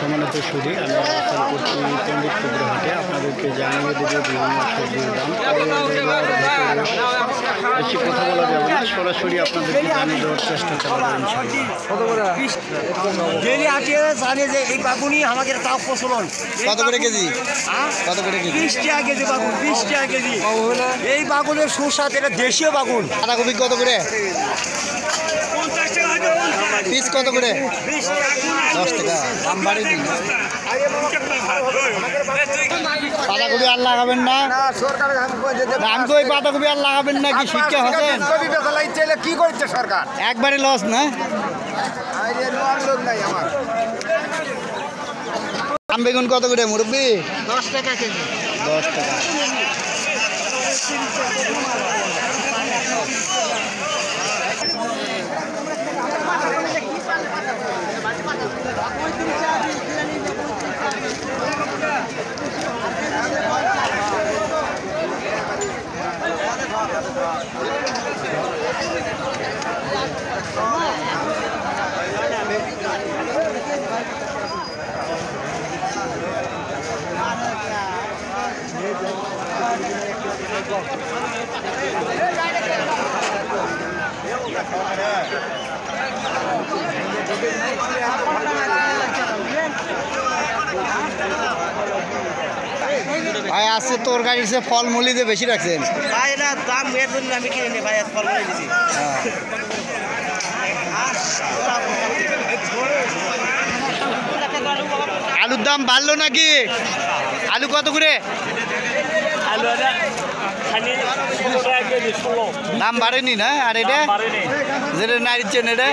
সম্মানিত সুধী, আমি অবস্থান করছি পণ্ডিতপুকুর হাটে। আপনাদেরকে জানিয়ে দেবো বিভিন্ন সবজির দাম। বেশি কথা বলা যাবে না, সরাসরি আপনাদেরকে জানিয়ে দেওয়ার চেষ্টা চালাবো ইনশাআল্লাহ। কত করে কেজি? কত করে কেজি? 20 টাকা কেজি বাগুন, 20 টাকা কেজি। এই বাগুনের সুস্বাদ, এটা দেশীয় বাগুন। বাঁধাকপি কত করে পিস? কত করে? 10 টাকা। দাম বাড়েনি। বাঁধাকপি আর লাগাবেন না? আমি তো ওই বাঁধাকপি আর লাগাবেন না, কি শিক্ষা হচ্ছেন? কি করছে সরকার? একবারে লস না? আম বেগুন কত করে মুরব্বি? 10 টাকা কেজি। 10 টাকা। ভাই আজকে তোর গাড়ির সে ফল মূল্য দিয়ে বেশি রাখছেন ভাই, এটা দাম এর জন্য আমি কিনে নি ভাই, ফল করে দিছি। আলুর দাম বাড়লো নাকি? আলু কত করে? দাম বাড়েনি না? আর এটা যেটা নাড়িচ্ছেন এটা?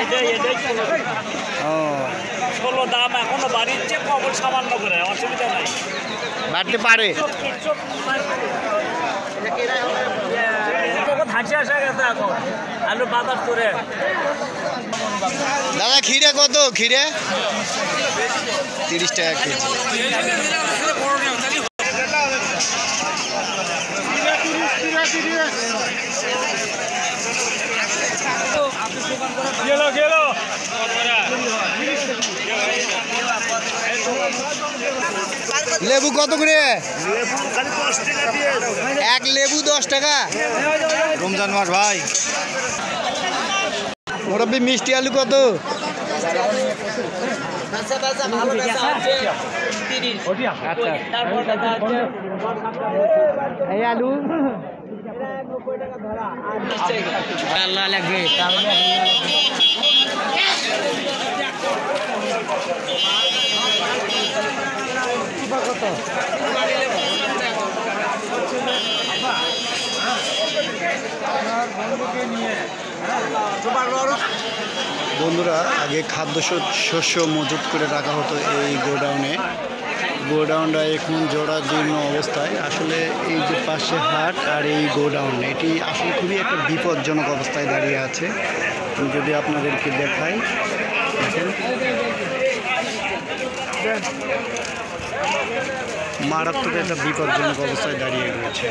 ও, 16 দাম এখনো বাড়িচ্ছে, কবল সামান্য করে, অসুবিধা নাই, বাড়তে পারে। ধাঁচে আসা গেছে এখন আলু বাজার করে। দাদা খিরে কত? খিরে 30 টাকা কেজি। লেবু কত করে? এক লেবু 10 টাকা। রমজান মাস ভাই। মুরব্বি মিষ্টি আলু কত? এই আলু লাগবে। বন্ধুরা, আগে খাদ্য শস্য মজুত করে রাখা হতো এই গোডাউনটা এখন জরাজীর্ণ অবস্থায়। আসলে এই যে পাশে হাট আর এই গোডাউন, এটি আসলে খুবই একটা বিপজ্জনক অবস্থায় দাঁড়িয়ে আছে। আমি যদি আপনাদেরকে দেখাই, দেখেন মারাত্মক একটা বিপজ্জনক অবস্থায় দাঁড়িয়ে রয়েছে।